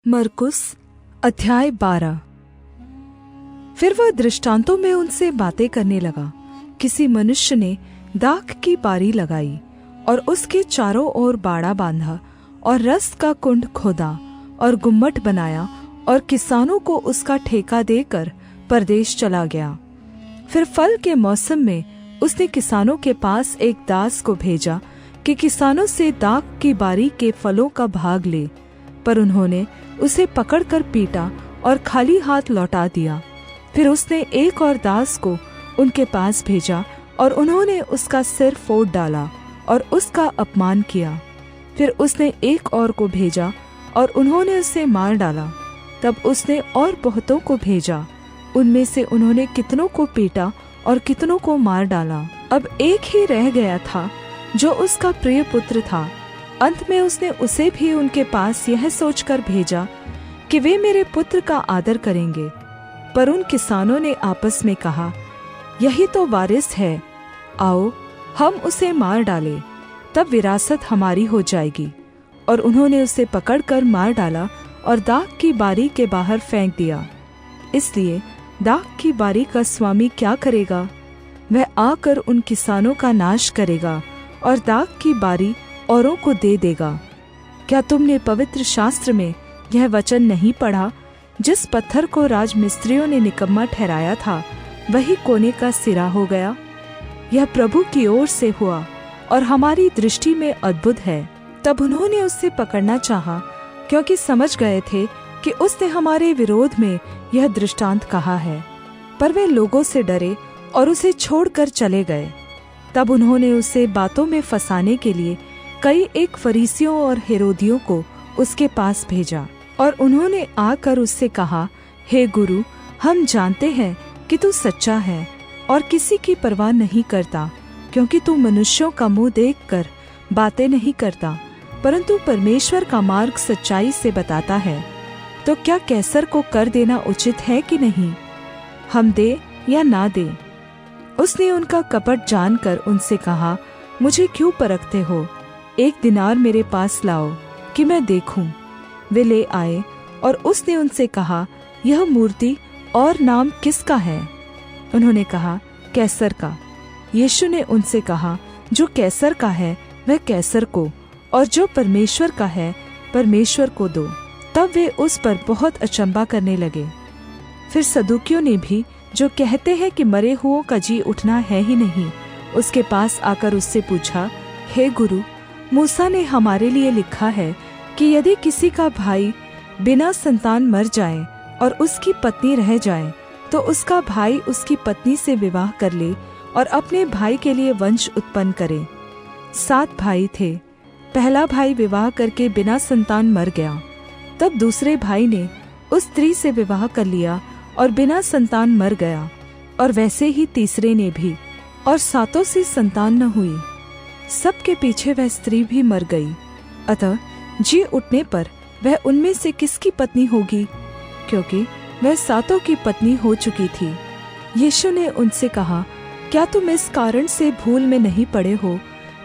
मरकुस अध्याय 12। फिर वह दृष्टांतों में उनसे बातें करने लगा। किसी मनुष्य ने दाख की बारी लगाई और उसके चारों ओर बाड़ा बांधा और रस का कुंड खोदा और गुम्मट बनाया और किसानों को उसका ठेका देकर परदेश चला गया। फिर फल के मौसम में उसने किसानों के पास एक दास को भेजा कि किसानों से दाख की बारी के फलों का भाग ले, पर उन्होंने उसे पकड़कर पीटा और खाली हाथ लौटा दिया। फिर उसने एक और दास को उनके पास भेजा और उन्होंने उसका सिर फोड़ डाला और उसका अपमान किया। फिर उसने एक और को भेजा और उन्होंने उसे मार डाला। तब उसने और बहुतों को भेजा, उनमें से उन्होंने कितनों को पीटा और कितनों को मार डाला। अब एक ही रह गया था जो उसका प्रिय पुत्र था। अंत में उसने उसे भी उनके पास यह सोचकर भेजा कि वे मेरे पुत्र का आदर करेंगे। पर उन किसानों ने आपस में कहा, यही तो वारिस है, आओ हम उसे मार डालें, तब विरासत हमारी हो जाएगी। और उन्होंने उसे पकड़कर मार डाला और दाख की बारी के बाहर फेंक दिया। इसलिए दाख की बारी का स्वामी क्या करेगा? वह आकर उन किसानों का नाश करेगा और दाख की बारी औरों को दे देगा। क्या तुमने पवित्र शास्त्र में यह वचन नहीं पढ़ा, जिस पत्थर को राजमिस्त्रियों ने निकम्मा ठहराया था, वही कोने का सिरा हो गया? यह प्रभु की ओर से हुआ और हमारी दृष्टि में अद्भुत है। तब उन्होंने उससे पकड़ना चाहा, क्योंकि समझ गए थे कि उसने हमारे विरोध में यह दृष्टांत कहा है। पर वे लोगों से डरे और उसे छोड़कर चले गए। तब उन्होंने उसे बातों में फंसाने के लिए कई एक फरीसियों और हेरोदियों को उसके पास भेजा। और उन्होंने आकर उससे कहा, हे गुरु, हम जानते हैं कि तू सच्चा है और किसी की परवाह नहीं करता, क्योंकि तू मनुष्यों का मुँह देखकर बातें नहीं करता, परंतु परमेश्वर का मार्ग सच्चाई से बताता है। तो क्या कैसर को कर देना उचित है कि नहीं? हम दे या ना दे? उसने उनका कपट जानकर उनसे कहा, मुझे क्यों परखते हो? 1 दिनार मेरे पास लाओ कि मैं देखूं। वे ले आए और उसने उनसे कहा, यह मूर्ति और नाम किसका है? उन्होंने कहा, कैसर का। यीशु ने उनसे कहा, जो कैसर का है वह कैसर को, और जो परमेश्वर का है परमेश्वर को दो। तब वे उस पर बहुत अचंभा करने लगे। फिर सदूकियों ने भी, जो कहते हैं कि मरे हुओं का जी उठना है ही नहीं, उसके पास आकर उससे पूछा, हे गुरु, मूसा ने हमारे लिए लिखा है कि यदि किसी का भाई बिना संतान मर जाए और उसकी पत्नी रह जाए, तो उसका भाई उसकी पत्नी से विवाह कर ले और अपने भाई के लिए वंश उत्पन्न करे। 7 भाई थे। पहला भाई विवाह करके बिना संतान मर गया। तब दूसरे भाई ने उस स्त्री से विवाह कर लिया और बिना संतान मर गया, और वैसे ही तीसरे ने भी, और 7 से संतान न हुई। सबके पीछे वह स्त्री भी मर गई। अतः जी उठने पर वह उनमें से किसकी पत्नी होगी, क्योंकि वह 7 की पत्नी हो चुकी थी। यीशु ने उनसे कहा, क्या तुम इस कारण से भूल में नहीं पड़े हो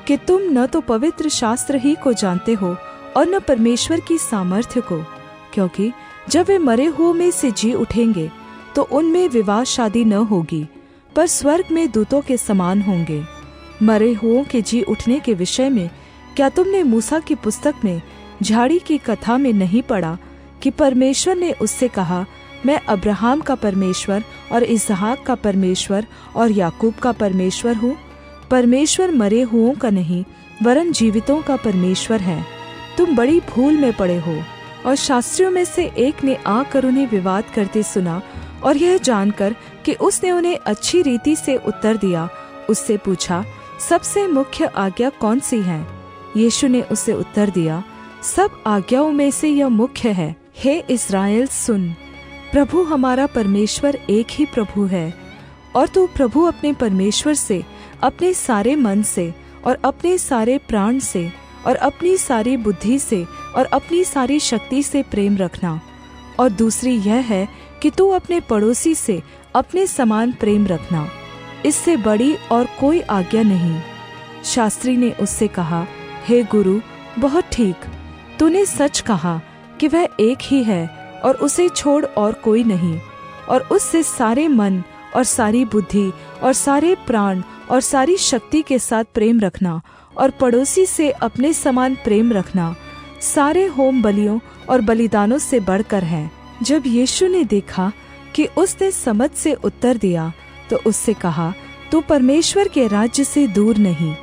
कि तुम न तो पवित्र शास्त्र ही को जानते हो और न परमेश्वर की सामर्थ्य को? क्योंकि जब वे मरे हुओं में से जी उठेंगे तो उनमें विवाह शादी न होगी, पर स्वर्ग में दूतों के समान होंगे। मरे हुओं के जी उठने के विषय में क्या तुमने मूसा की पुस्तक में झाड़ी की कथा में नहीं पढ़ा कि परमेश्वर ने उससे कहा, मैं अब्राहम का परमेश्वर और इसहाक का परमेश्वर और याकूब का परमेश्वर हूँ? परमेश्वर मरे हुओं का नहीं, वरन जीवितों का परमेश्वर है। तुम बड़ी भूल में पड़े हो। और शास्त्रियों में से एक ने आकर उन्हें विवाद करते सुना, और यह जानकर कि उसने उन्हें अच्छी रीति से उत्तर दिया, उससे पूछा, सबसे मुख्य आज्ञा कौन सी है? यीशु ने उसे उत्तर दिया, सब आज्ञाओं में से यह मुख्य है, हे इस्राएल सुन, प्रभु हमारा परमेश्वर एक ही प्रभु है, और तू प्रभु अपने परमेश्वर से अपने सारे मन से और अपने सारे प्राण से और अपनी सारी बुद्धि से और अपनी सारी शक्ति से प्रेम रखना। और दूसरी यह है कि तू अपने पड़ोसी से अपने समान प्रेम रखना। इससे बड़ी और कोई आज्ञा नहीं। शास्त्री ने उससे कहा, हे गुरु, बहुत ठीक, तूने सच कहा कि वह एक ही है और उसे छोड़ और कोई नहीं, और उससे सारे मन और सारी बुद्धि और सारे प्राण और सारी शक्ति के साथ प्रेम रखना, और पड़ोसी से अपने समान प्रेम रखना सारे होम बलियों और बलिदानों से बढ़कर है। जब यीशु ने देखा कि उसने समझ से उत्तर दिया तो उससे कहा, तू परमेश्वर के राज्य से दूर नहीं।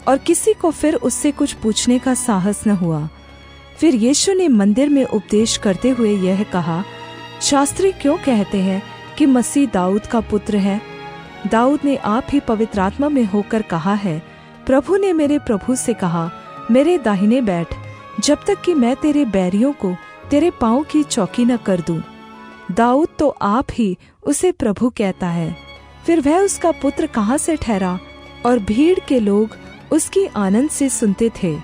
और किसी को फिर उससे कुछ पूछने का साहस न हुआ। फिर यीशु ने मंदिर में उपदेश करते हुए यह कहा, शास्त्री क्यों कहते हैं कि मसीह दाऊद का पुत्र है? दाऊद ने आप ही पवित्र आत्मा में होकर कहा है, प्रभु ने मेरे प्रभु से कहा, मेरे दाहिने बैठ, जब तक कि मैं तेरे बैरियों को तेरे पाँव की चौकी न कर दूं। दाऊद तो आप ही उसे प्रभु कहता है। फिर वह उसका पुत्र कहाँ से ठहरा? और भीड़ के लोग उसकी आनंद से सुनते थे।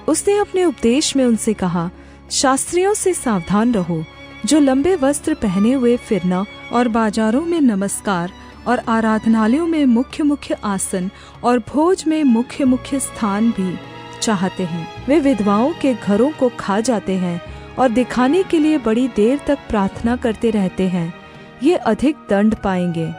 उसने अपने उपदेश में उनसे कहा, शास्त्रियों से सावधान रहो, जो लंबे वस्त्र पहने हुए फिरना और बाजारों में नमस्कार और आराधनालयों में मुख्य मुख्य आसन और भोज में मुख्य मुख्य स्थान भी चाहते हैं। वे विधवाओं के घरों को खा जाते हैं और दिखाने के लिए बड़ी देर तक प्रार्थना करते रहते हैं। ये अधिक दंड पाएंगे।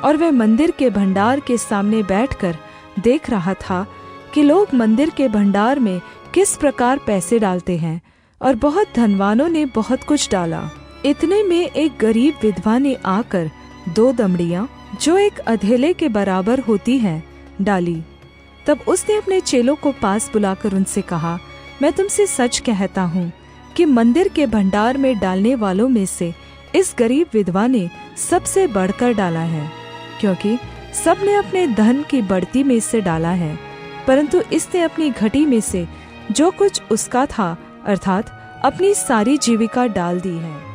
और वह मंदिर के भंडार के सामने बैठकर देख रहा था कि लोग मंदिर के भंडार में किस प्रकार पैसे डालते हैं, और बहुत धनवानों ने बहुत कुछ डाला। इतने में एक गरीब विधवा ने आकर 2 दमड़ियां, जो एक अधेले के बराबर होती हैं, डाली। तब उसने अपने चेलों को पास बुलाकर उनसे कहा, मैं तुमसे सच कहता हूँ कि मंदिर के भंडार में डालने वालों में से इस गरीब विधवा ने सबसे बढ़कर डाला है, क्योंकि सबने अपने धन की बढ़ती में से डाला है, परंतु इसने अपनी घटी में से जो कुछ उसका था, अर्थात अपनी सारी जीविका डाल दी है।